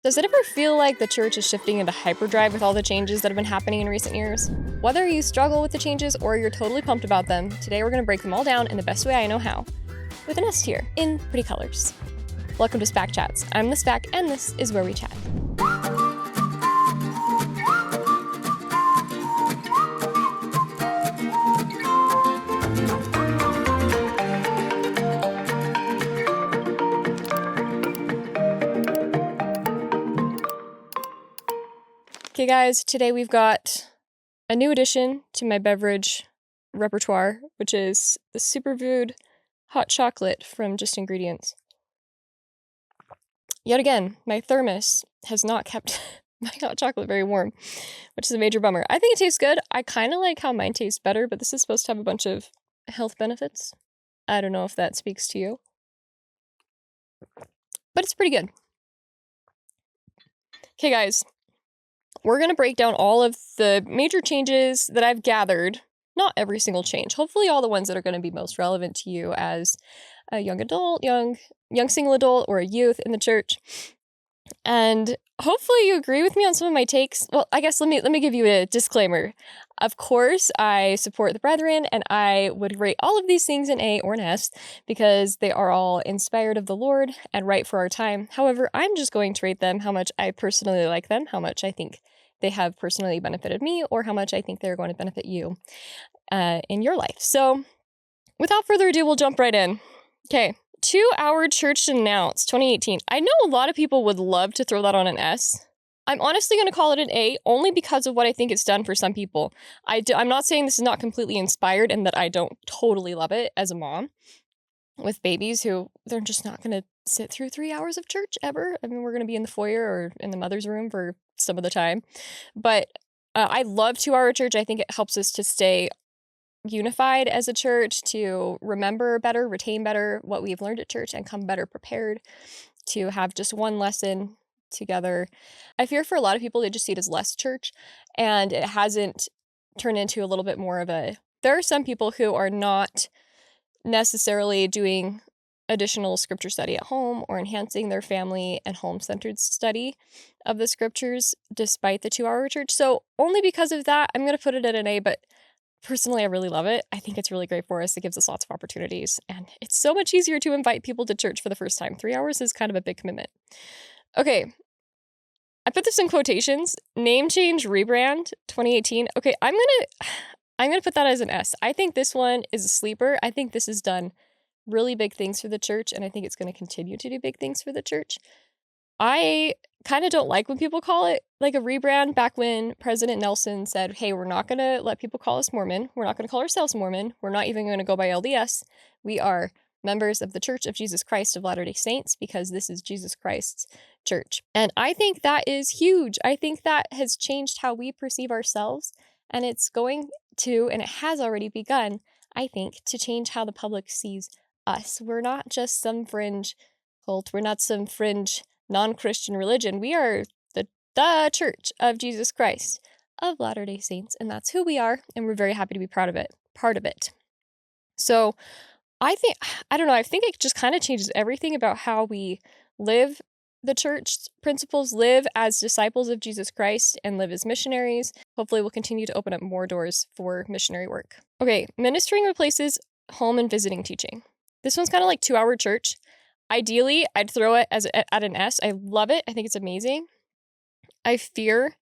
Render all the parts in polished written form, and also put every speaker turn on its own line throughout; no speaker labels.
Does it ever feel like the church is shifting into hyperdrive with all the changes that have been happening in recent years? Whether you struggle with the changes or you're totally pumped about them, today we're going to break them all down in the best way I know how, with an S tier, in pretty colors. Welcome to Spackchats. I'm the Spack, and this is where we chat. Okay guys, today we've got a new addition to my beverage repertoire, which is the superfood hot chocolate from Just Ingredients. Yet again, my thermos has not kept my hot chocolate very warm, which is a major bummer. I think it tastes good. I kind of like how mine tastes better, but this is supposed to have a bunch of health benefits. I don't know if that speaks to you, but it's pretty good. Okay guys, we're going to break down all of the major changes that I've gathered. Not every single change. Hopefully all the ones that are going to be most relevant to you as a young adult, young single adult, or a youth in the church. And hopefully you agree with me on some of my takes. Well, I guess let me give you a disclaimer. Of course, I support the brethren, and I would rate all of these things an A or an S because they are all inspired of the Lord and right for our time. However, I'm just going to rate them how much I personally like them, how much I think they have personally benefited me, or how much I think they're going to benefit you in your life. So without further ado, we'll jump right in. Okay. 2-hour church announced 2018. I know a lot of people would love to throw that on an S. I'm honestly going to call it an A only because of what I think it's done for some people. I'm not saying this is not completely inspired and that I don't totally love it as a mom with babies who they're just not going to sit through 3 hours of church ever. I mean, we're going to be in the foyer or in the mother's room for some of the time. But I love 2-hour church. I think it helps us to stay unified as a church, to remember better, retain better what we've learned at church, and come better prepared to have just one lesson together. I fear for a lot of people, they just see it as less church, and it hasn't turned into a little bit more of a... There are some people who are not necessarily doing additional scripture study at home or enhancing their family and home-centered study of the scriptures despite the 2-hour church. So only because of that, I'm going to put it at an A, but personally, I really love it. I think it's really great for us. It gives us lots of opportunities, and it's so much easier to invite people to church for the first time. 3 hours is kind of a big commitment. Okay, I put this in quotations. Name change, rebrand, 2018. Okay, I'm gonna put that as an S. I think this one is a sleeper. I think this has done really big things for the church, and I think it's going to continue to do big things for the church. I kind of don't like when people call it like a rebrand. Back when President Nelson said, hey, we're not going to let people call us Mormon. We're not going to call ourselves Mormon. We're not even going to go by LDS. We are members of the Church of Jesus Christ of Latter-day Saints because this is Jesus Christ's church. And I think that is huge. I think that has changed how we perceive ourselves, and it's going to, and it has already begun, I think, to change how the public sees us. We're not just some fringe cult. We're not some fringe non-Christian religion. We are the Church of Jesus Christ of Latter-day Saints, and that's who we are, and we're very happy to be part of it. So I think it just kind of changes everything about how we live the church principles, live as disciples of Jesus Christ, and live as missionaries. Hopefully we'll continue to open up more doors for missionary work. Okay, ministering replaces home and visiting teaching. This one's kind of like 2-hour church. Ideally, I'd throw it at an S. I love it. I think it's amazing. I fear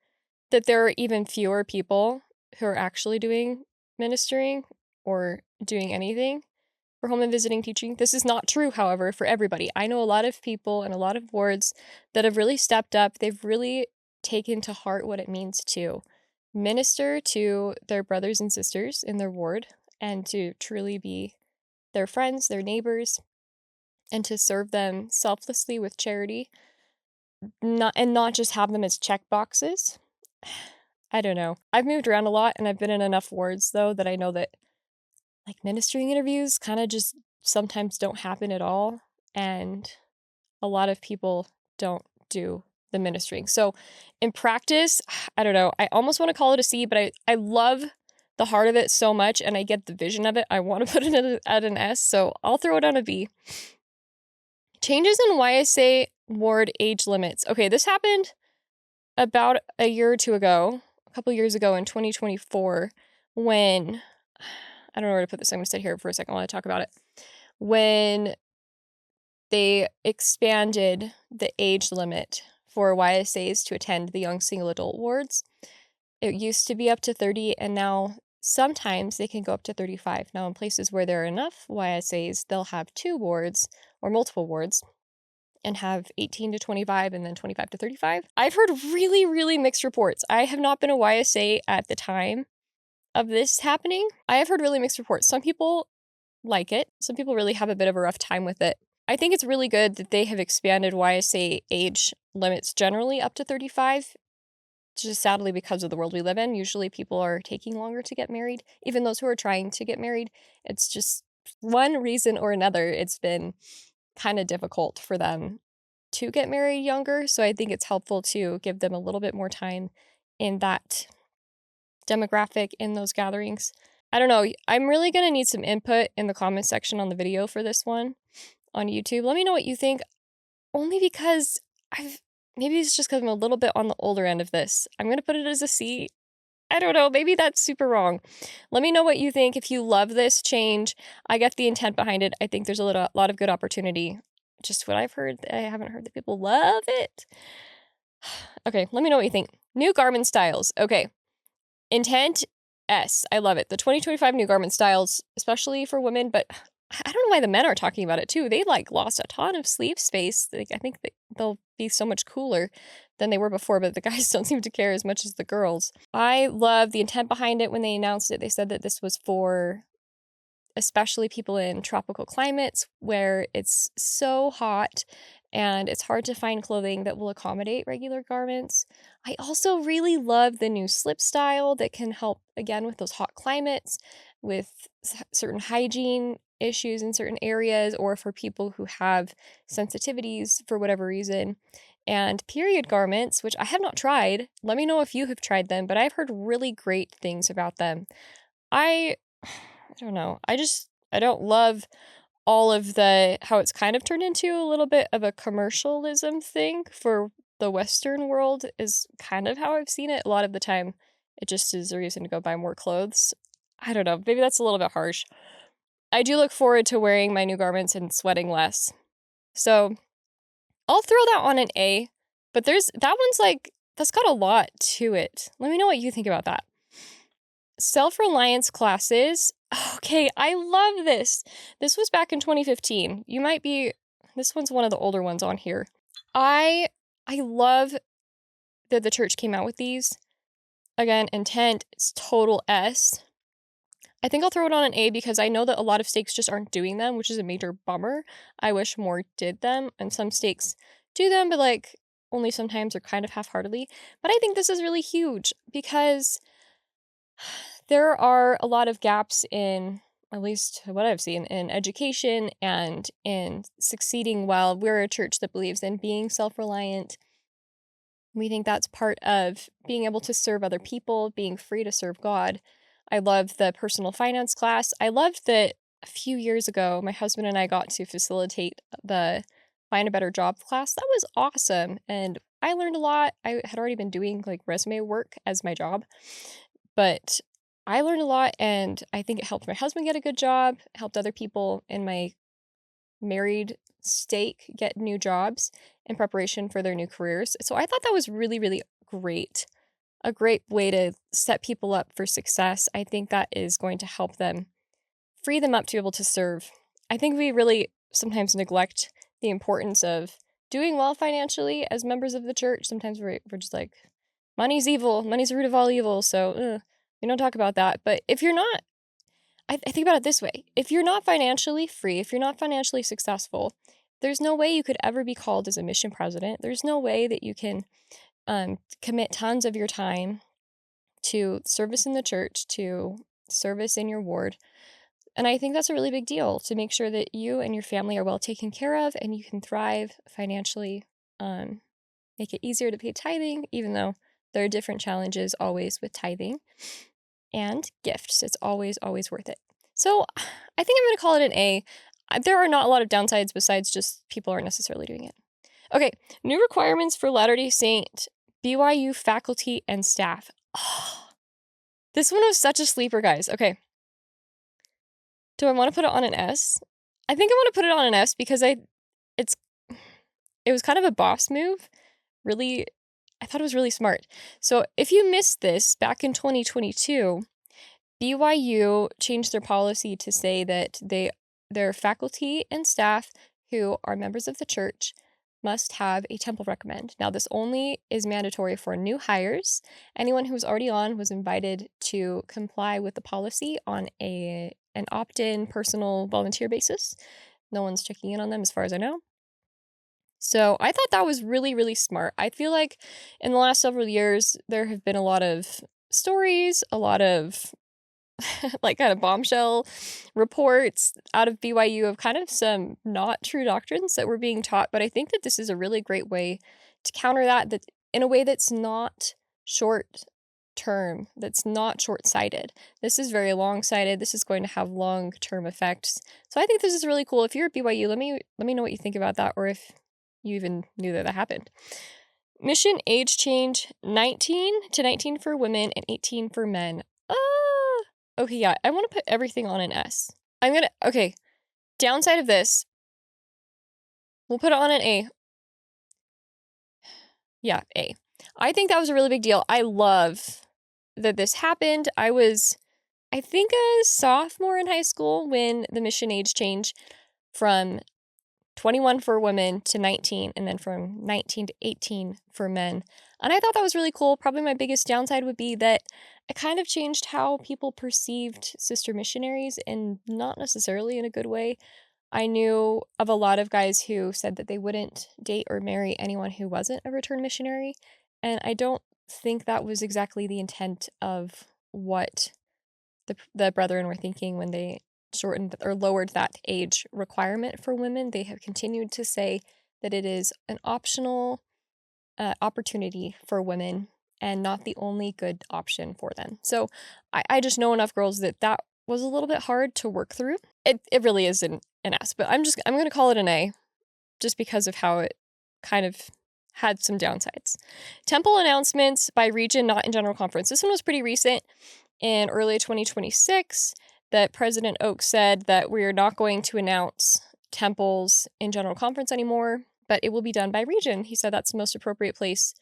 that there are even fewer people who are actually doing ministering or doing anything for home and visiting teaching. This is not true, however, for everybody. I know a lot of people and a lot of wards that have really stepped up. They've really taken to heart what it means to minister to their brothers and sisters in their ward and to truly be their friends, their neighbors, and to serve them selflessly with charity, not just have them as check boxes. I don't know. I've moved around a lot, and I've been in enough wards, though, that I know that like ministering interviews kind of just sometimes don't happen at all, and a lot of people don't do the ministering. So in practice, I don't know. I almost want to call it a C, but I love the heart of it so much, and I get the vision of it. I want to put it at an S, so I'll throw it on a B. Changes in why I say ward age limits. Okay, this happened about a year or two ago, a couple years ago in 2024, when, I don't know where to put this, I'm gonna sit here for a second while I talk about it. When they expanded the age limit for YSAs to attend the young single adult wards. It used to be up to 30, and now sometimes they can go up to 35. Now, in places where there are enough YSAs, they'll have 2 wards or multiple wards and have 18 to 25 and then 25 to 35. I've heard really, really mixed reports. I have not been a YSA at the time of this happening. I have heard really mixed reports. Some people like it. Some people really have a bit of a rough time with it. I think it's really good that they have expanded YSA age limits generally up to 35, just sadly because of the world we live in. Usually people are taking longer to get married, even those who are trying to get married. It's just one reason or another, it's been kind of difficult for them to get married younger. So I think it's helpful to give them a little bit more time in that demographic in those gatherings. I don't know. I'm really going to need some input in the comments section on the video for this one on YouTube. Let me know what you think, only because maybe it's just because I'm a little bit on the older end of this. I'm going to put it as a C. I don't know. Maybe that's super wrong. Let me know what you think. If you love this change, I get the intent behind it. I think there's a lot of good opportunity. Just what I've heard, I haven't heard that people love it. Okay, let me know what you think. New garment styles. Okay. Intent S. I love it. The 2025 new garment styles, especially for women, but I don't know why the men are talking about it too. They lost a ton of sleeve space. I think they'll be so much cooler than they were before, but the guys don't seem to care as much as the girls. I love the intent behind it. When they announced it, they said that this was for especially people in tropical climates where it's so hot and it's hard to find clothing that will accommodate regular garments. I also really love the new slip style that can help, again, with those hot climates, with certain hygiene issues in certain areas, or for people who have sensitivities for whatever reason. And period garments, which I have not tried. Let me know if you have tried them, but I've heard really great things about them. I don't know. I don't love all of how it's kind of turned into a little bit of a commercialism thing for the Western world is kind of how I've seen it. A lot of the time, it just is a reason to go buy more clothes. I don't know. Maybe that's a little bit harsh. I do look forward to wearing my new garments and sweating less. So I'll throw that on an A, but that one's that's got a lot to it. Let me know what you think about that. Self-reliance classes. Okay, I love this. This was back in 2015. This one's one of the older ones on here. I love that the church came out with these. Again, intent is total S. I think I'll throw it on an A because I know that a lot of stakes just aren't doing them, which is a major bummer. I wish more did them, and some stakes do them, but only sometimes or kind of half-heartedly. But I think this is really huge because there are a lot of gaps in, at least what I've seen, in education and in succeeding well. We're a church that believes in being self-reliant. We think that's part of being able to serve other people, being free to serve God. I love the personal finance class. I loved that a few years ago, my husband and I got to facilitate the Find a Better Job class. That was awesome. And I learned a lot. I had already been doing resume work as my job, but I learned a lot, and I think it helped my husband get a good job, helped other people in my married stake get new jobs in preparation for their new careers. So I thought that was really, really great. A great way to set people up for success. I think that is going to help them free them up to be able to serve. I think we really sometimes neglect the importance of doing well financially as members of the church. Sometimes we're just money's evil, money's the root of all evil, so we don't talk about that. But if you're not, I think about it this way. If you're not financially free, if you're not financially successful, there's no way you could ever be called as a mission president. There's no way that you can commit tons of your time to service in the church, to service in your ward. And I think that's a really big deal, to make sure that you and your family are well taken care of and you can thrive financially. Make it easier to pay tithing, even though there are different challenges always with tithing. And gifts. It's always, always worth it. So I think I'm going to call it an A. There are not a lot of downsides besides just people aren't necessarily doing it. Okay, new requirements for Latter-day Saint BYU faculty and staff. Oh, this one was such a sleeper, guys. Okay. Do I want to put it on an S? I think I want to put it on an S because it's it was kind of a boss move. Really, I thought it was really smart. So if you missed this back in 2022, BYU changed their policy to say that their faculty and staff who are members of the church must have a temple recommend. Now, this only is mandatory for new hires. Anyone who's already on was invited to comply with the policy on an opt-in personal volunteer basis. No one's checking in on them as far as I know. So I thought that was really, really smart. I feel like in the last several years, there have been a lot of stories, a lot of like kind of bombshell reports out of BYU of kind of some not true doctrines that were being taught. But I think that this is a really great way to counter that in a way that's not short term, that's not short-sighted. This is very long-sighted. This is going to have long-term effects. So I think this is really cool. If you're at BYU, let me know what you think about that, or if you even knew that happened. Mission age change 19 to 19 for women and 18 for men. Okay, yeah, I want to put everything on an S. Okay, downside of this, we'll put it on an A. Yeah, A. I think that was a really big deal. I love that this happened. I think, a sophomore in high school when the mission age changed from 21 for women to 19, and then from 19 to 18 for men. And I thought that was really cool. Probably my biggest downside would be that it kind of changed how people perceived sister missionaries, and not necessarily in a good way. I knew of a lot of guys who said that they wouldn't date or marry anyone who wasn't a returned missionary, and I don't think that was exactly the intent of what the brethren were thinking when they shortened or lowered that age requirement for women. They have continued to say that it is an optional opportunity for women and not the only good option for them. So I just know enough girls that was a little bit hard to work through. It really is an S, but I'm going to call it an A just because of how it kind of had some downsides. Temple announcements by region, not in general conference. This one was pretty recent. In early 2026, that President Oak said that we're not going to announce temples in general conference anymore, but it will be done by region. He said that's the most appropriate place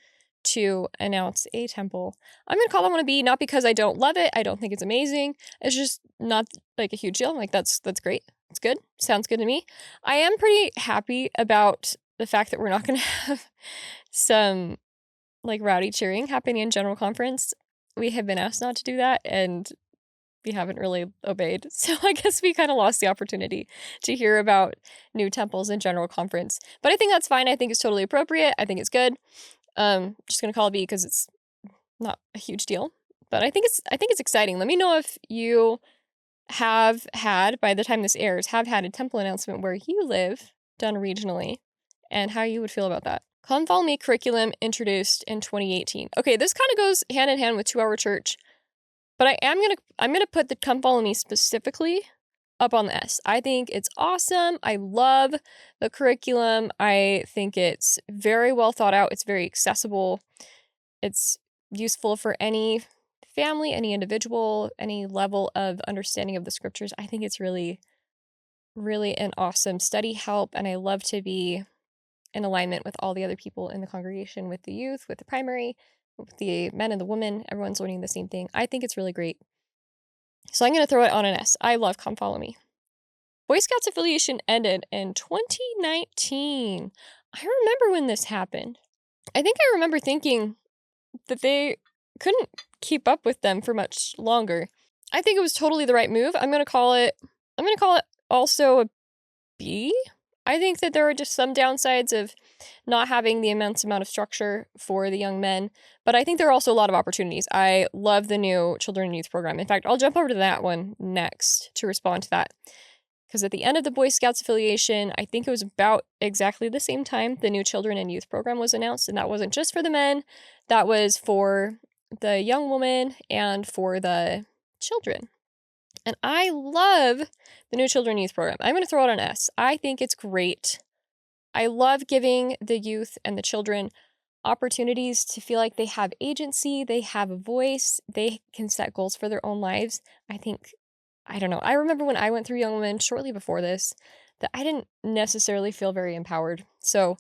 to announce a temple. I'm going to call that one a B, not because I don't love it. I don't think it's amazing. It's just not like a huge deal. I'm like, that's great. It's good. Sounds good to me. I am pretty happy about the fact that we're not going to have some like rowdy cheering happening in general conference. We have been asked not to do that, and we haven't really obeyed. So I guess we kind of lost the opportunity to hear about new temples in general conference. But I think that's fine. I think it's totally appropriate. I think it's good. Just gonna call it B because it's not a huge deal. But I think it's exciting. Let me know if you have had, by the time this airs, have had a temple announcement where you live done regionally, and how you would feel about that. Come Follow Me curriculum introduced in 2018. Okay, this kind of goes hand in hand with 2-Hour Church, but I'm gonna put the Come Follow Me specifically up on the S. I think it's awesome. I love the curriculum. I think it's very well thought out. It's very accessible. It's useful for any family, any individual, any level of understanding of the scriptures. I think it's really, really an awesome study help, and I love to be in alignment with all the other people in the congregation, with the youth, with the primary, with the men and the women. Everyone's learning the same thing. I think it's really great. So I'm going to throw it on an S. I love Come Follow Me. Boy Scouts affiliation ended in 2019. I remember when this happened. I think I remember thinking that they couldn't keep up with them for much longer. I think it was totally the right move. I'm going to call it also a B. I think that there are just some downsides of not having the immense amount of structure for the young men, but I think there are also a lot of opportunities. I love the new Children and Youth program. In fact, I'll jump over to that one next to respond to that. Because at the end of the Boy Scouts affiliation, I think it was about exactly the same time the new Children and Youth program was announced, and that wasn't just for the men, that was for the young woman and for the children. And I love the new Children and Youth program. I'm going to throw it on S. I think it's great. I love giving the youth and the children opportunities to feel like they have agency, they have a voice, they can set goals for their own lives. I think, I don't know. I remember when I went through Young Women shortly before this, that I didn't necessarily feel very empowered. So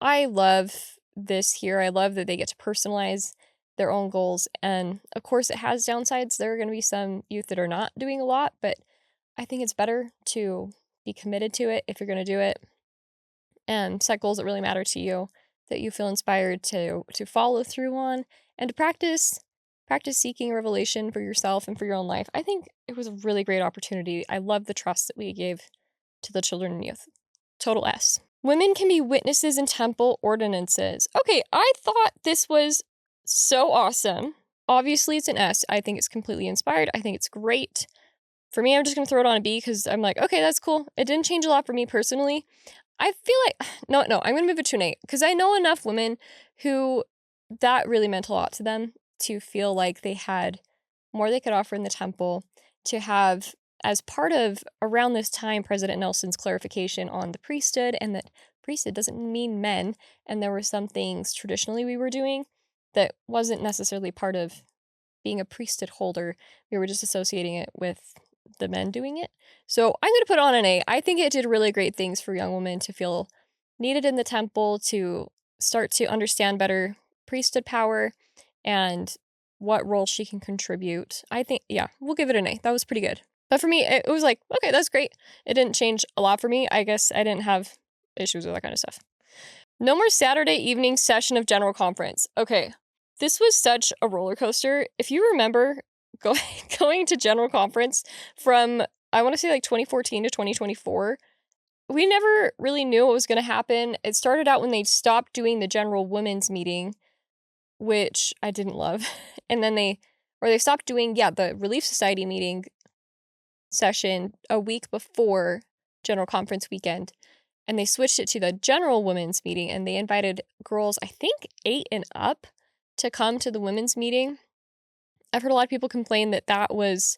I love this here. I love that they get to personalize their own goals. And of course, it has downsides. There are going to be some youth that are not doing a lot, but I think it's better to be committed to it if you're going to do it and set goals that really matter to you, that you feel inspired to follow through on, and to practice seeking revelation for yourself and for your own life. I think it was a really great opportunity. I love the trust that we gave to the children and youth. Total S. Women can be witnesses in temple ordinances. Okay, I thought this was so awesome. Obviously, it's an S. I think it's completely inspired. I think it's great. For me, I'm just going to throw it on a B because I'm like, okay, that's cool. It didn't change a lot for me personally. I feel like, no, I'm going to move it to an 8 because I know enough women who that really meant a lot to them to feel like they had more they could offer in the temple, to have, as part of around this time, President Nelson's clarification on the priesthood and that priesthood doesn't mean men. And there were some things traditionally we were doing that wasn't necessarily part of being a priesthood holder. We were just associating it with the men doing it. So I'm going to put on an A. I think it did really great things for young women to feel needed in the temple, to start to understand better priesthood power and what role she can contribute. I think, yeah, we'll give it an A. That was pretty good. But for me, it was like, okay, that's great. It didn't change a lot for me. I guess I didn't have issues with that kind of stuff. No more Saturday evening session of general conference. Okay, this was such a roller coaster. If you remember going to general conference from, I want to say like 2014 to 2024, we never really knew what was going to happen. It started out when they stopped doing the general women's meeting, which I didn't love. And then they stopped doing, the Relief Society meeting session a week before general conference weekend. And they switched it to the general women's meeting, and they invited girls, I think 8 and up, to come to the women's meeting. I've heard a lot of people complain that that was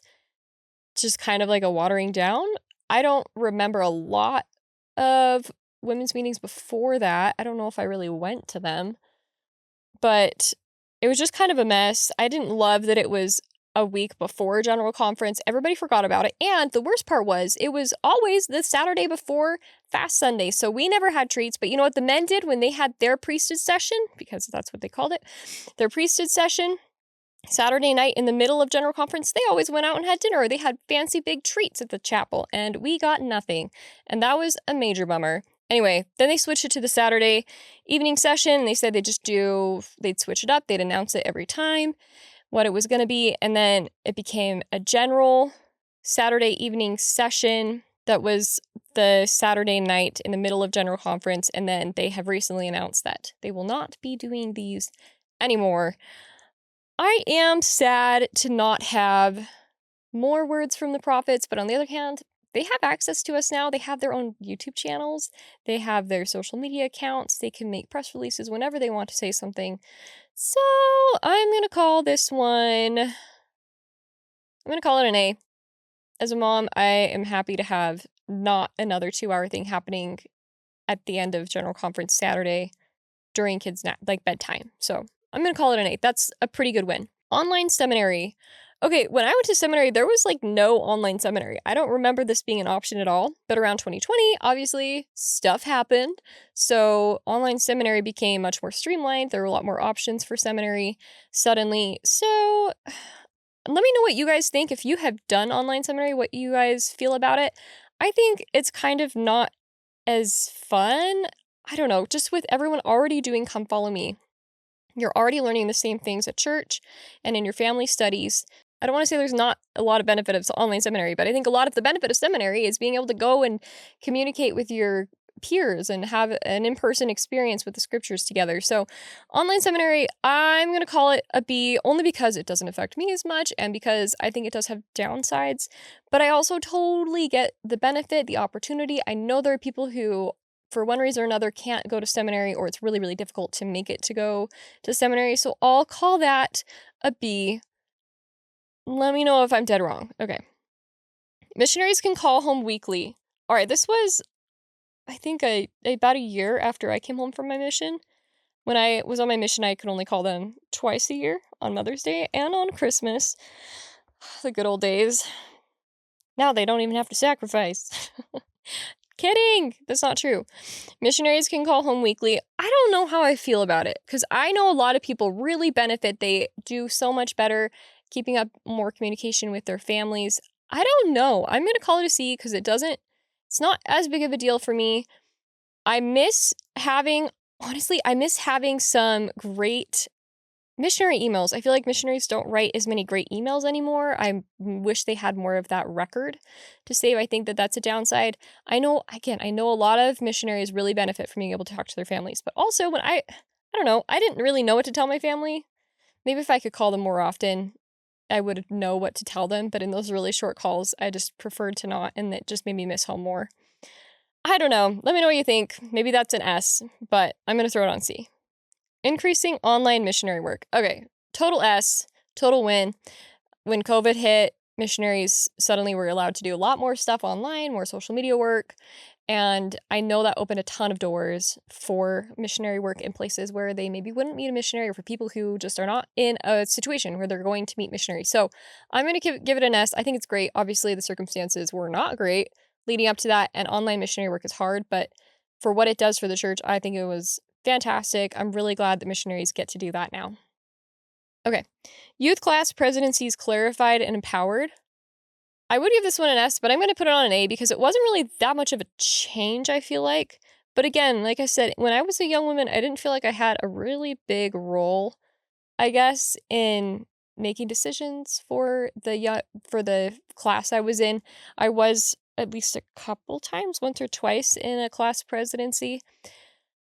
just kind of like a watering down. I don't remember a lot of women's meetings before that. I don't know if I really went to them, but it was just kind of a mess. I didn't love that it was a week before general conference. Everybody forgot about it. And the worst part was it was always the Saturday before Fast Sunday. So we never had treats. But you know what the men did when they had their priesthood session? Because that's what they called it. Their priesthood session, Saturday night in the middle of general conference, they always went out and had dinner. They had fancy big treats at the chapel. And we got nothing. And that was a major bummer. Anyway, then they switched it to the Saturday evening session. They said they'd switch it up. They'd announce it every time, what it was going to be, and then it became a general Saturday evening session that was the Saturday night in the middle of general conference, and then they have recently announced that they will not be doing these anymore. I am sad to not have more words from the prophets, but on the other hand, they have access to us now. They have their own YouTube channels. They have their social media accounts. They can make press releases whenever they want to say something. So I'm going to call this one, I'm going to call it an A. As a mom, I am happy to have not another 2-hour thing happening at the end of general conference Saturday during kids' nap, like bedtime. So I'm going to call it an 8. That's a pretty good win. Online seminary. Okay, when I went to seminary, there was like no online seminary. I don't remember this being an option at all, but around 2020, obviously, stuff happened. So online seminary became much more streamlined. There were a lot more options for seminary suddenly. So let me know what you guys think. If you have done online seminary, what you guys feel about it. I think it's kind of not as fun. I don't know, just with everyone already doing Come Follow Me. You're already learning the same things at church and in your family studies. I don't want to say there's not a lot of benefit of online seminary, but I think a lot of the benefit of seminary is being able to go and communicate with your peers and have an in-person experience with the scriptures together. So online seminary, I'm going to call it a B only because it doesn't affect me as much and because I think it does have downsides, but I also totally get the benefit, the opportunity. I know there are people who, for one reason or another, can't go to seminary, or it's really, really difficult to make it to go to seminary. So I'll call that a B. Let me know if I'm dead wrong. Okay. Missionaries can call home weekly. All right, this was I think about a year after I came home from my mission. When I was on my mission, I could only call them twice a year, on Mother's Day and on Christmas. The good old days. Now they don't even have to sacrifice. Kidding! That's not true. Missionaries can call home weekly. I don't know how I feel about it, because I know a lot of people really benefit. They do so much better keeping up more communication with their families. I don't know. I'm going to call it a C because it's not as big of a deal for me. I miss having, honestly, I miss having some great missionary emails. I feel like missionaries don't write as many great emails anymore. I wish they had more of that record to save. I think that that's a downside. I know a lot of missionaries really benefit from being able to talk to their families, but also when I don't know, I didn't really know what to tell my family. Maybe if I could call them more often, I would know what to tell them, but in those really short calls, I just preferred to not, and it just made me miss home more. I don't know. Let me know what you think. Maybe that's an S, but I'm going to throw it on C. Increasing online missionary work. Okay, total S, total win. When COVID hit, missionaries suddenly were allowed to do a lot more stuff online, more social media work. And I know that opened a ton of doors for missionary work in places where they maybe wouldn't meet a missionary, or for people who just are not in a situation where they're going to meet missionaries. So I'm going to give it an S. I think it's great. Obviously, the circumstances were not great leading up to that, and online missionary work is hard, but for what it does for the church, I think it was fantastic. I'm really glad that missionaries get to do that now. Okay. Youth class presidencies clarified and empowered. I would give this one an S, but I'm going to put it on an A because it wasn't really that much of a change, I feel like. But again, like I said, when I was a young woman, I didn't feel like I had a really big role, I guess, in making decisions for the class I was in. I was at least a couple times, once or twice, in a class presidency.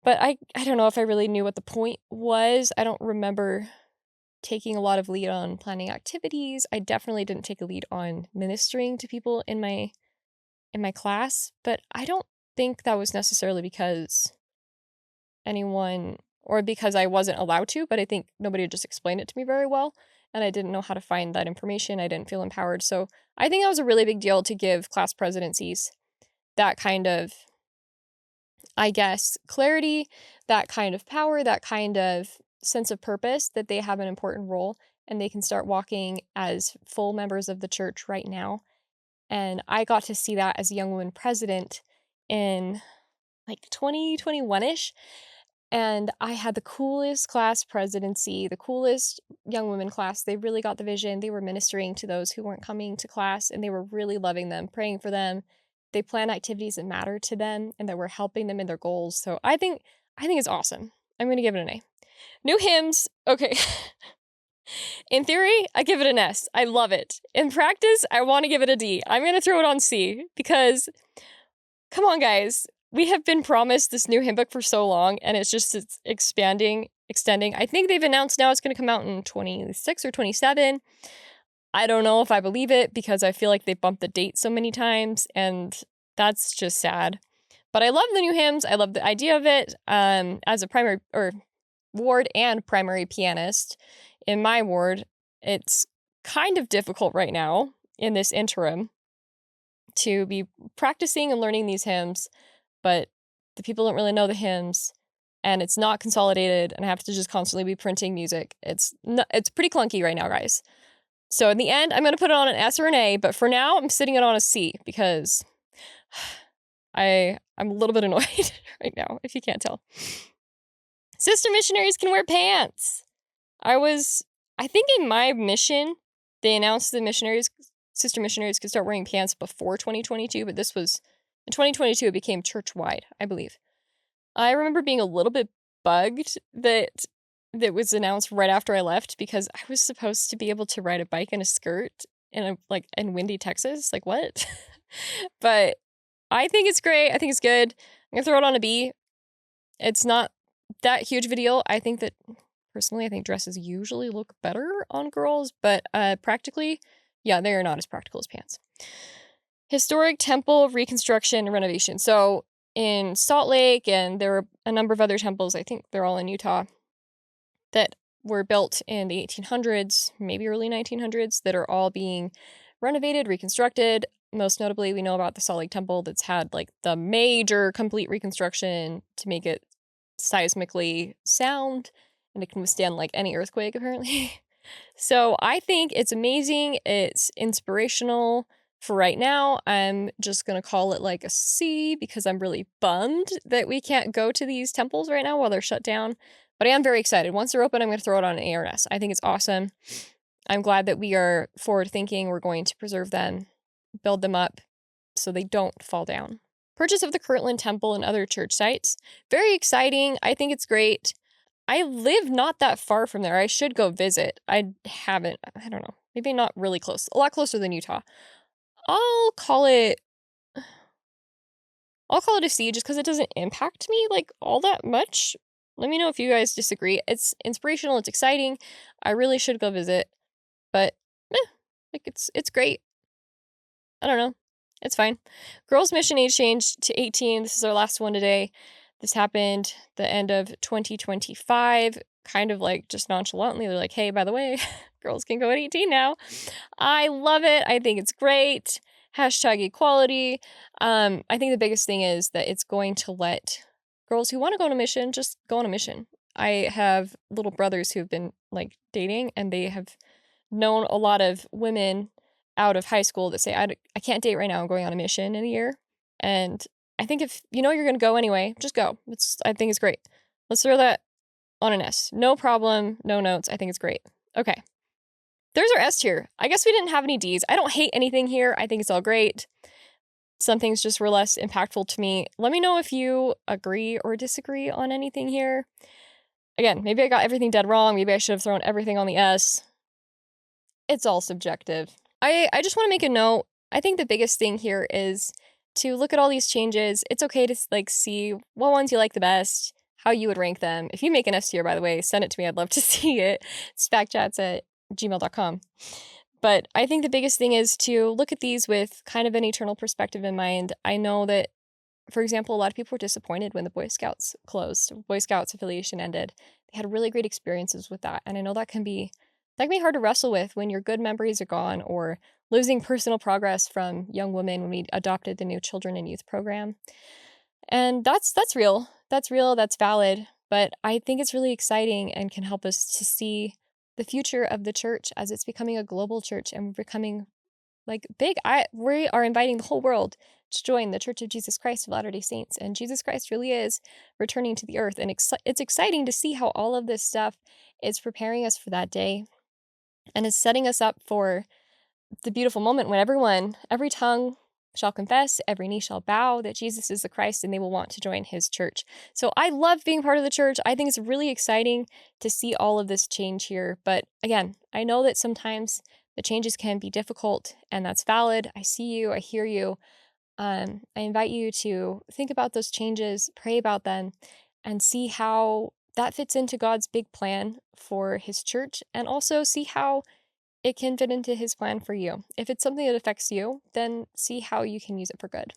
But I don't know if I really knew what the point was. I don't remember taking a lot of lead on planning activities. I definitely didn't take a lead on ministering to people in my class, but I don't think that was necessarily because anyone or because I wasn't allowed to, but I think nobody had just explained it to me very well, and I didn't know how to find that information. I didn't feel empowered. So I think that was a really big deal to give class presidencies that kind of, I guess, clarity, that kind of power, that kind of sense of purpose, that they have an important role and they can start walking as full members of the church right now. And I got to see that as a young woman president in like 2021-ish. And I had the coolest class presidency, the coolest young women class. They really got the vision. They were ministering to those who weren't coming to class, and they were really loving them, praying for them. They plan activities that matter to them and that were helping them in their goals. So I think it's awesome. I'm going to give it an A. New hymns. Okay. In theory, I give it an S. I love it. In practice, I want to give it a D. I'm going to throw it on C because, come on, guys. We have been promised this new hymn book for so long, and it's extending. I think they've announced now it's going to come out in 26 or 27. I don't know if I believe it because I feel like they bumped the date so many times, and that's just sad. But I love the new hymns. I love the idea of it. As a primary or ward and primary pianist in my ward, it's kind of difficult right now in this interim to be practicing and learning these hymns, but the people don't really know the hymns, and it's not consolidated, and I have to just constantly be printing music. It's pretty clunky right now, guys. So in the end, I'm going to put it on an S or an A, but for now, I'm sitting it on a C because I'm a little bit annoyed right now, if you can't tell. Sister missionaries can wear pants. I think in my mission, they announced the sister missionaries could start wearing pants before 2022, but this was, in 2022, it became church-wide, I believe. I remember being a little bit bugged that was announced right after I left because I was supposed to be able to ride a bike in a skirt in windy Texas. Like, what? But I think it's great. I think it's good. I'm gonna throw it on a B. It's not that huge of a deal. I think that, personally, I think dresses usually look better on girls, but practically, yeah, they are not as practical as pants. Historic temple reconstruction and renovation. So in Salt Lake, and there are a number of other temples, I think they're all in Utah, that were built in the 1800s, maybe early 1900s, that are all being renovated, reconstructed. Most notably, we know about the Salt Lake Temple that's had, like, the major complete reconstruction to make it seismically sound, and it can withstand, like, any earthquake, apparently. So, I think it's amazing, it's inspirational. For right now, I'm just gonna call it, like, a C because I'm really bummed that we can't go to these temples right now while they're shut down, but I am very excited. Once they're open, I'm gonna throw it on an A or an S. I think it's awesome. I'm glad that we are forward thinking, we're going to preserve them, build them up so they don't fall down. Purchase of the Kirtland Temple and other church sites. Very exciting. I think it's great. I live not that far from there. I should go visit. I haven't. I don't know. Maybe not really close. A lot closer than Utah. I'll call it I'll call it a C just because it doesn't impact me like all that much. Let me know if you guys disagree. It's inspirational, it's exciting. I really should go visit, but like it's great. I don't know. It's fine. Girls' mission age changed to 18. This is our last one today. This happened the end of 2025, kind of like just nonchalantly. They're like, hey, by the way, girls can go at 18 now. I love it. I think it's great. Hashtag equality. I think the biggest thing is that it's going to let girls who want to go on a mission just go on a mission. I have little brothers who've been like dating, and they have known a lot of women out of high school that say, I can't date right now. I'm going on a mission in a year. And I think if you know you're going to go anyway, just go. I think it's great. Let's throw that on an S. No problem. No notes. I think it's great. Okay. There's our S tier. I guess we didn't have any Ds. I don't hate anything here. I think it's all great. Some things just were less impactful to me. Let me know if you agree or disagree on anything here. Again, maybe I got everything dead wrong. Maybe I should have thrown everything on the S. It's all subjective. I just want to make a note. I think the biggest thing here is to look at all these changes. It's okay to like see what ones you like the best, how you would rank them. If you make an S tier, by the way, send it to me. I'd love to see it. Spackchats@gmail.com. But I think the biggest thing is to look at these with kind of an eternal perspective in mind. I know that, for example, a lot of people were disappointed when the Boy Scouts closed. Boy Scouts affiliation ended. They had really great experiences with that. And I know that can be hard to wrestle with when your good memories are gone, or losing personal progress from young women when we adopted the new children and youth program. And that's real. That's real, that's valid. But I think it's really exciting and can help us to see the future of the church as it's becoming a global church, and we're becoming like big. We are inviting the whole world to join the Church of Jesus Christ of Latter-day Saints, and Jesus Christ really is returning to the earth. And it's exciting to see how all of this stuff is preparing us for that day, and is setting us up for the beautiful moment when every tongue shall confess, every knee shall bow that Jesus is the Christ, and they will want to join his church. So I love being part of the church. I think it's really exciting to see all of this change here. But again, I know that sometimes the changes can be difficult, and that's valid. I see you, I hear you. I invite you to think about those changes, pray about them, and see how that fits into God's big plan for his church, and also see how it can fit into his plan for you. If it's something that affects you, then see how you can use it for good.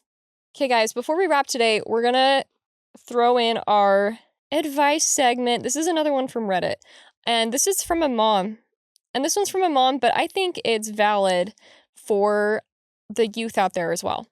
Okay, guys, before we wrap today, we're gonna throw in our advice segment. This is another one from Reddit, and this is from a mom. And this one's from a mom, but I think it's valid for the youth out there as well.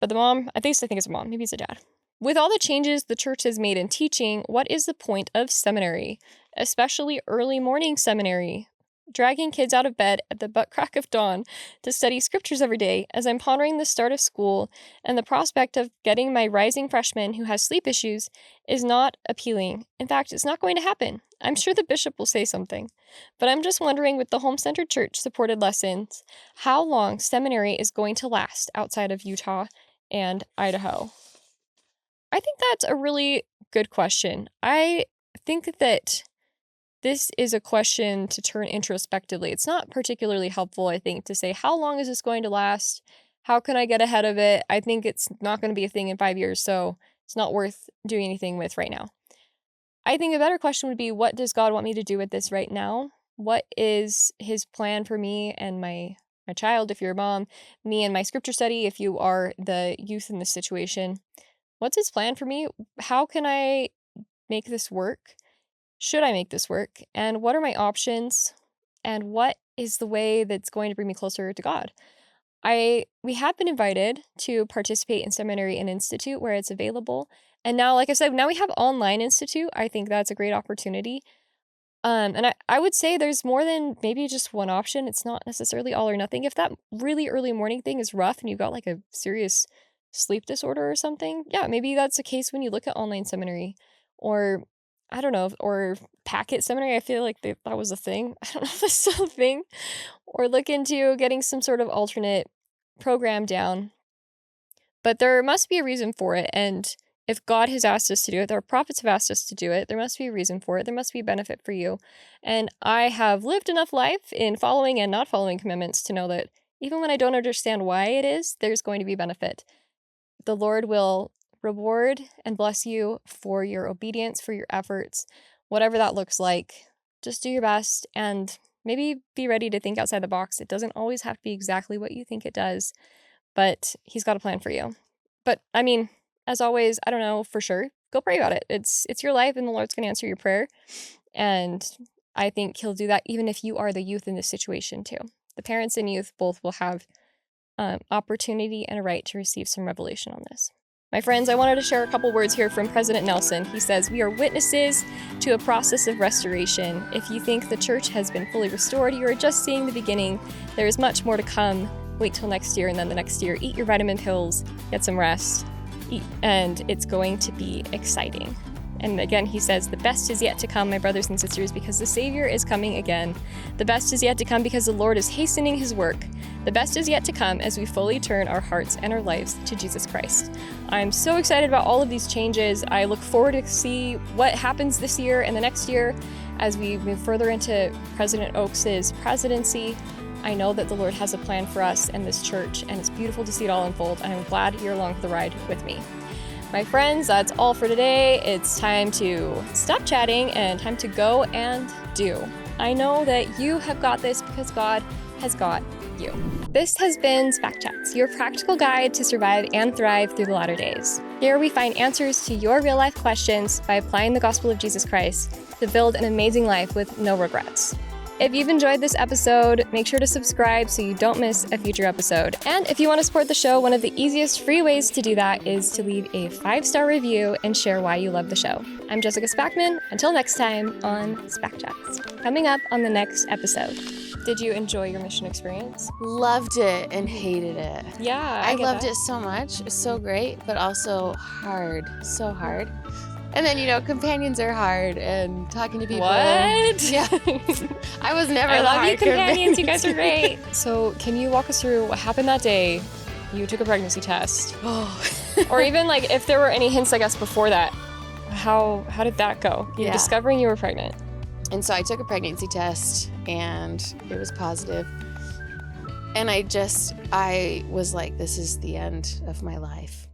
But the mom, at least I think it's a mom, maybe it's a dad. With all the changes the church has made in teaching, what is the point of seminary, especially early morning seminary? Dragging kids out of bed at the butt crack of dawn to study scriptures every day, as I'm pondering the start of school and the prospect of getting my rising freshman who has sleep issues is not appealing. In fact, it's not going to happen. I'm sure the bishop will say something. But I'm just wondering, with the home-centered church supported lessons, how long seminary is going to last outside of Utah and Idaho? I think that's a really good question. I think that this is a question to turn introspectively. It's not particularly helpful, I think, to say, how long is this going to last? How can I get ahead of it? I think it's not going to be a thing in 5 years, so it's not worth doing anything with right now. I think a better question would be, what does God want me to do with this right now? What is his plan for me and my child, if you're a mom, me and my scripture study, if you are the youth in this situation? What's his plan for me? How can I make this work? Should I make this work? And what are my options? And what is the way that's going to bring me closer to God? we have been invited to participate in seminary and institute where it's available. And now, like I said, now we have online institute. I think that's a great opportunity. And I would say there's more than maybe just one option. It's not necessarily all or nothing. If that really early morning thing is rough and you've got like a serious sleep disorder or something, yeah, maybe that's a case when you look at online seminary or I don't know, or packet seminary. I feel like that was a thing. I don't know if that's still a thing. Or look into getting some sort of alternate program down. But there must be a reason for it. And if God has asked us to do it, our prophets have asked us to do it, there must be a reason for it. There must be a benefit for you. And I have lived enough life in following and not following commandments to know that even when I don't understand why it is, there's going to be benefit. The Lord will reward and bless you for your obedience, for your efforts, whatever that looks like. Just do your best and maybe be ready to think outside the box. It doesn't always have to be exactly what you think it does, but He's got a plan for you. But I mean, as always, I don't know for sure. Go pray about it. It's your life and the Lord's going to answer your prayer. And I think He'll do that even if you are the youth in this situation too. The parents and youth both will have opportunity and a right to receive some revelation on this. My friends, I wanted to share a couple words here from President Nelson. He says, "We are witnesses to a process of restoration. If you think the church has been fully restored, you are just seeing the beginning. There is much more to come. Wait till next year and then the next year. Eat your vitamin pills, get some rest, and it's going to be exciting." And again, he says, "The best is yet to come, my brothers and sisters, because the Savior is coming again. The best is yet to come because the Lord is hastening His work. The best is yet to come as we fully turn our hearts and our lives to Jesus Christ." I'm so excited about all of these changes. I look forward to see what happens this year and the next year as we move further into President Oakes' presidency. I know that the Lord has a plan for us and this church, and it's beautiful to see it all unfold, and I'm glad you're along for the ride with me. My friends, that's all for today. It's time to stop chatting and time to go and do. I know that you have got this because God has got you. This has been SpackChats, your practical guide to survive and thrive through the latter days. Here we find answers to your real-life questions by applying the gospel of Jesus Christ to build an amazing life with no regrets. If you've enjoyed this episode, make sure to subscribe so you don't miss a future episode. And if you want to support the show, one of the easiest free ways to do that is to leave a 5-star review and share why you love the show. I'm Jessica Spackman. Until next time on SpackChats. Coming up on the next episode. Did you enjoy your mission experience?
Loved it and hated it.
Yeah,
I loved it so much. It's so great, but also hard. So hard. And then, companions are hard and talking to people.
What?
Yeah. I was never
I
the
love you,
hard
companions. You guys are great. So can you walk us through what happened that day you took a pregnancy test?
Oh.
Or even if there were any hints, I guess, before that. How did that go? You were discovering you were pregnant.
And so I took a pregnancy test and it was positive. And I was like, this is the end of my life.